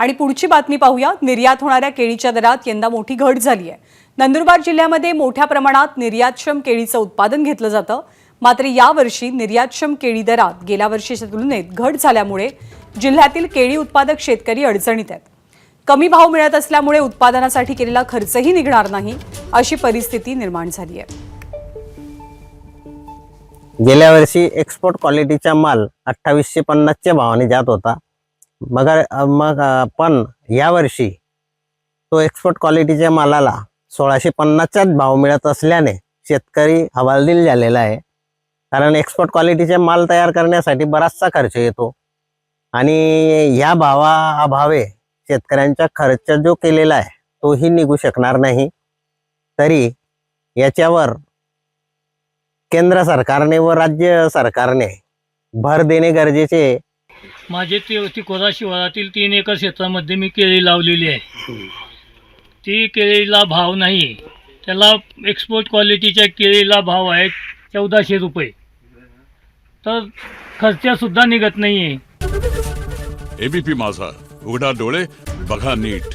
आणि पुढची बातमी पाहूया। निर्यात होणाऱ्या केळीच्या दरात यंदा मोठी घट झाली आहे। नंदुरबार जिल्ह्यामध्ये मोठ्या प्रमाणात निर्यातक्षम केळीचं उत्पादन घेतलं जातं। मात्र यावर्षी निर्यातक्षम केळी दरात गेल्या वर्षीच्या तुलनेत घट झाल्यामुळे जिल्ह्यातील केळी उत्पादक शेतकरी अडचणीत आहेत। कमी भाव मिळत असल्यामुळे उत्पादनासाठी केलेला खर्चही निघणार नाही, अशी परिस्थिती निर्माण झाली आहे। गेल्या वर्षी एक्सपोर्ट क्वालिटीचा माल 2850 च्या भावाने जात होता। पण या वर्षी तो एक्सपोर्ट क्वालिटीच्या मालाला 1650चाच भाव मिळत असल्याने शेतकरी हवालदिल झालेला आहे। कारण एक्सपोर्ट क्वालिटीचे माल तयार करण्यासाठी बराचसा खर्च येतो आणि या भावाअभावे शेतकऱ्यांचा खर्च जो केलेला आहे तोही निघू शकणार नाही। तरी याच्यावर केंद्र सरकारने व राज्य सरकारने भर देणे गरजेचे आहे। माझे तिकोरा शिवारातील 3 एकर क्षेत्रामध्ये मी केळी लावलेली आहे। ती केळीला भाव नाही, त्याला एक्सपोर्ट क्वालिटीच्या केळीला भाव आहे 1400 रुपये, तर खर्चसुद्धा निघत नाही आहे। एबीपी माझा, उघडा डोळे बघा नीट।